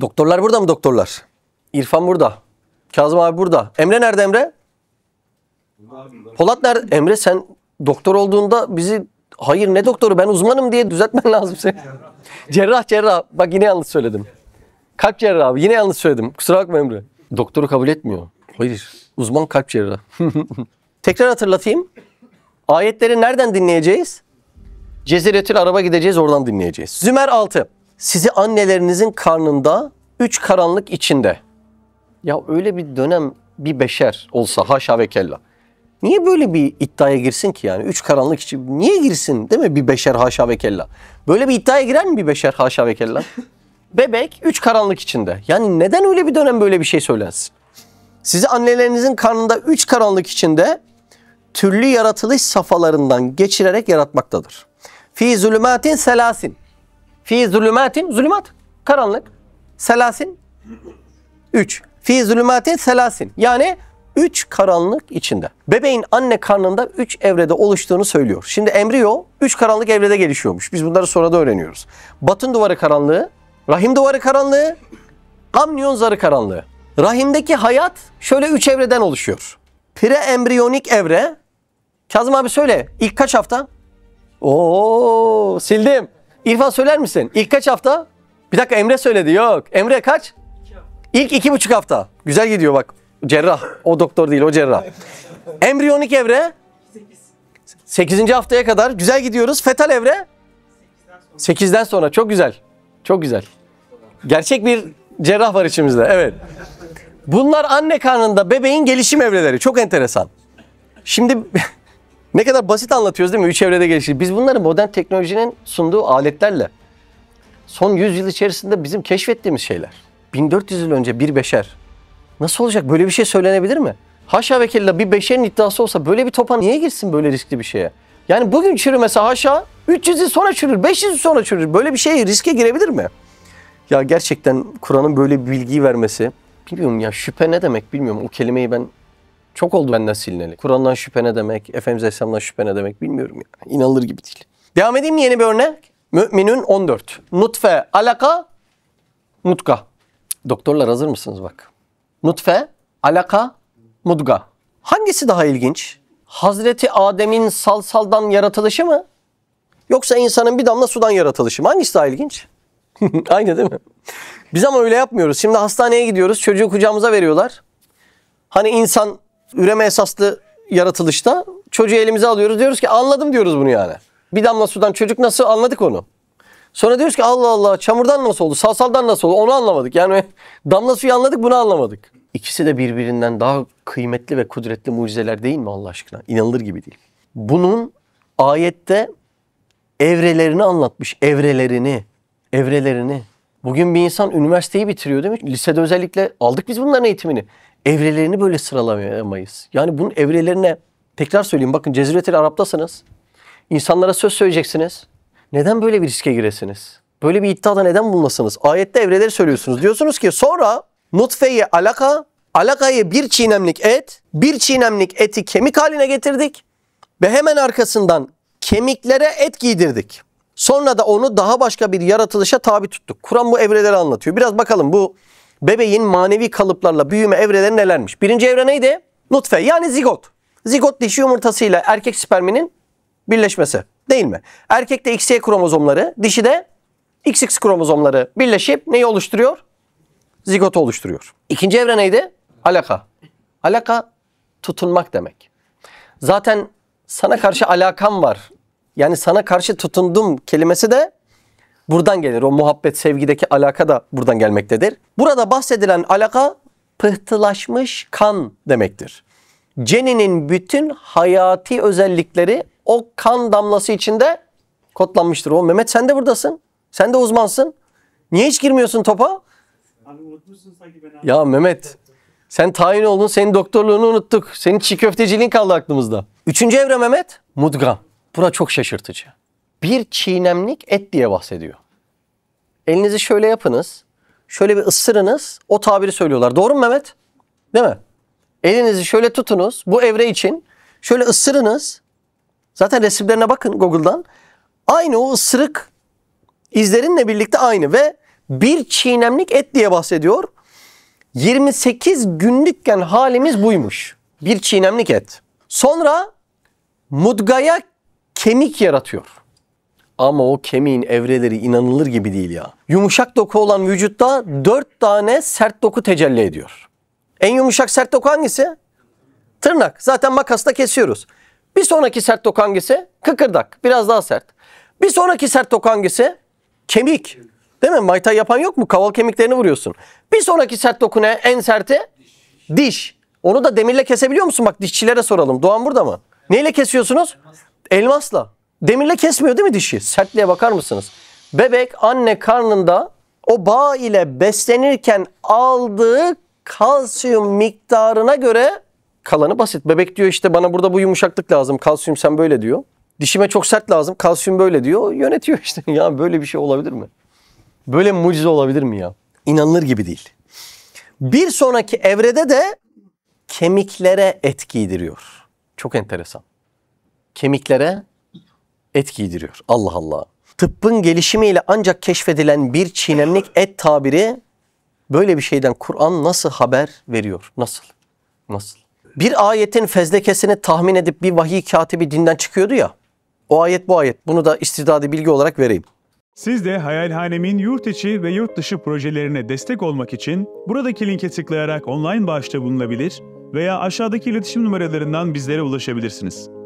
Doktorlar burada mı doktorlar? İrfan burada. Kazım abi burada. Emre nerede Emre? Polat nerede? Emre sen doktor olduğunda bizi hayır ne doktoru ben uzmanım diye düzeltmen lazım seni. Cerrah. Bak yine yanlış söyledim. Kalp cerrahı abi yine yanlış söyledim. Kusura bakma Emre. Doktoru kabul etmiyor. Hayır. Uzman kalp cerrahı. Tekrar hatırlatayım. Ayetleri nereden dinleyeceğiz? Ceziretül Arab'a gideceğiz oradan dinleyeceğiz. Zümer 6. Sizi annelerinizin karnında 3 karanlık içinde. Ya öyle bir dönem bir beşer olsa haşa ve kella. Niye böyle bir iddiaya girsin ki yani? 3 karanlık için niye girsin değil mi bir beşer haşa ve kella? Böyle bir iddiaya girer mi bir beşer haşa ve kella? Bebek 3 karanlık içinde. Yani neden öyle bir dönem böyle bir şey söylensin? Sizi annelerinizin karnında 3 karanlık içinde türlü yaratılış safhalarından geçirerek yaratmaktadır. Fi zulümatin selasin. Fi zulümatin, zulümat, karanlık. Selasin, 3. Fi zulümatin selasin. Yani 3 karanlık içinde. Bebeğin anne karnında 3 evrede oluştuğunu söylüyor. Şimdi embriyo 3 karanlık evrede gelişiyormuş. Biz bunları sonra da öğreniyoruz. Batın duvarı karanlığı, rahim duvarı karanlığı, amniyon zarı karanlığı. Rahimdeki hayat şöyle 3 evreden oluşuyor. Preembriyonik evre. Kazım abi söyle. İlk kaç hafta? Oo, sildim. İrfan söyler misin? İlk kaç hafta? Bir dakika Emre söyledi. Yok. Emre kaç? 2 hafta. İlk 2,5 hafta. Güzel gidiyor bak. Cerrah. O doktor değil o cerrah. Embriyonik evre? 8. haftaya kadar. Güzel gidiyoruz. Fetal evre? 8'den sonra. Çok güzel. Çok güzel. Gerçek bir cerrah var içimizde. Evet. Bunlar anne karnında bebeğin gelişim evreleri. Çok enteresan. Şimdi ne kadar basit anlatıyoruz değil mi? 3 evrede gelişir. Biz bunları modern teknolojinin sunduğu aletlerle son 100 yıl içerisinde bizim keşfettiğimiz şeyler. 1400 yıl önce bir beşer. Nasıl olacak? Böyle bir şey söylenebilir mi? Haşa ve kella bir beşerin iddiası olsa böyle bir topa niye girsin böyle riskli bir şeye? Yani bugün çürümese haşa 300 yıl sonra çürür, 500 yıl sonra çürür. Böyle bir şey riske girebilir mi? Ya gerçekten Kur'an'ın böyle bir bilgiyi vermesi, bilmiyorum ya şüphe ne demek bilmiyorum. O kelimeyi ben çok oldu benden silineli. Kur'an'dan şüphe ne demek, Efendimiz Aleyhisselam'dan şüphe ne demek bilmiyorum ya. İnanılır gibi değil. Devam edeyim mi yeni bir örnek? Mü'minun 14. Nutfe, alaka, mutka. Doktorlar hazır mısınız bak? Nutfe, alaka, mudga. Hangisi daha ilginç? Hazreti Adem'in salsaldan yaratılışı mı? Yoksa insanın bir damla sudan yaratılışı mı? Hangisi daha ilginç? Aynı değil mi? Biz ama öyle yapmıyoruz. Şimdi hastaneye gidiyoruz. Çocuğu kucağımıza veriyorlar. Hani insan üreme esaslı yaratılışta çocuğu elimize alıyoruz. Diyoruz ki anladım diyoruz bunu yani. Bir damla sudan çocuk nasıl anladık onu. Sonra diyoruz ki Allah Allah çamurdan nasıl oldu? Salsaldan nasıl oldu? Onu anlamadık. Yani damla suyu anladık bunu anlamadık. İkisi de birbirinden daha kıymetli ve kudretli mucizeler değil mi Allah aşkına? İnanılır gibi değil. Bunun ayette evrelerini anlatmış. Evrelerini. Bugün bir insan üniversiteyi bitiriyor değil mi? Lisede özellikle aldık biz bunların eğitimini. Evrelerini böyle sıralayamayız. Yani bunun evrelerine tekrar söyleyeyim. Bakın Ceziretül Arap'tasınız. İnsanlara söz söyleyeceksiniz. Neden böyle bir riske giresiniz? Böyle bir iddiada neden bulunasınız? Ayette evreleri söylüyorsunuz. Diyorsunuz ki sonra nutfeyi alakayı bir çiğnemlik et, bir çiğnemlik eti kemik haline getirdik ve hemen arkasından kemiklere et giydirdik. Sonra da onu daha başka bir yaratılışa tabi tuttuk. Kur'an bu evreleri anlatıyor. Biraz bakalım bu bebeğin manevi kalıplarla büyüme evreleri nelermiş? Birinci evre neydi? Nutfe yani zigot. Zigot dişi yumurtasıyla erkek sperminin birleşmesi değil mi? Erkekte XY kromozomları, dişide XX kromozomları birleşip neyi oluşturuyor? Zigotu oluşturuyor. İkinci evre neydi? Alaka. Alaka tutunmak demek. Zaten sana karşı alakam var. Yani sana karşı tutundum kelimesi de buradan gelir. O muhabbet, sevgideki alaka da buradan gelmektedir. Burada bahsedilen alaka pıhtılaşmış kan demektir. Ceninin bütün hayati özellikleri o kan damlası içinde kodlanmıştır. O Mehmet sen de buradasın. Sen de uzmansın. Niye hiç girmiyorsun topa? Abi unutmuşsun sanki beni. Ya Mehmet sen tayin oldun. Senin doktorluğunu unuttuk. Senin çiğ köfteciliğin kaldı aklımızda. Üçüncü evre Mehmet. Mudga. Bura çok şaşırtıcı. Bir çiğnemlik et diye bahsediyor. Elinizi şöyle yapınız. Şöyle bir ısırınız. O tabiri söylüyorlar. Doğru mu Mehmet? Değil mi? Elinizi şöyle tutunuz. Bu evre için. Şöyle ısırınız. Zaten resimlerine bakın Google'dan. Aynı o ısırık izlerinle birlikte aynı ve Bir çiğnemlik et diye bahsediyor. 28 günlükken halimiz buymuş. Bir çiğnemlik et. Sonra mudgaya kemik yaratıyor. Ama o kemiğin evreleri inanılır gibi değil ya. Yumuşak doku olan vücutta 4 tane sert doku tecelli ediyor. En yumuşak sert doku hangisi? Tırnak. Zaten makasla kesiyoruz. Bir sonraki sert doku hangisi? Kıkırdak. Biraz daha sert. Bir sonraki sert doku hangisi? Kemik. Değil mi? Muay Thai yapan yok mu? Kaval kemiklerini vuruyorsun. Bir sonraki sert doku ne? En serti? Diş. Onu da demirle kesebiliyor musun? Bak dişçilere soralım. Doğan burada mı? Neyle kesiyorsunuz? Elmasla. Demirle kesmiyor değil mi dişi? Sertliğe bakar mısınız? Bebek anne karnında o bağ ile beslenirken aldığı kalsiyum miktarına göre kalanı basit. Bebek diyor işte bana burada bu yumuşaklık lazım. Kalsiyum sen böyle diyor. Dişime çok sert lazım. Kalsiyum böyle diyor. Yönetiyor işte. Ya böyle bir şey olabilir mi? Böyle bir mucize olabilir mi ya? İnanılır gibi değil. Bir sonraki evrede de kemiklere et giydiriyor. Çok enteresan. Kemiklere et giydiriyor. Allah Allah. Tıbbın gelişimiyle ancak keşfedilen bir çiğnemlik et tabiri böyle bir şeyden Kur'an nasıl haber veriyor? Nasıl? Nasıl? Bir ayetin fezlekesini tahmin edip bir vahiy katibi dinden çıkıyordu ya. O ayet bu ayet. Bunu da istidadi bilgi olarak vereyim. Siz de Hayalhanem'in yurt içi ve yurt dışı projelerine destek olmak için buradaki linke tıklayarak online bağışta bulunabilir veya aşağıdaki iletişim numaralarından bizlere ulaşabilirsiniz.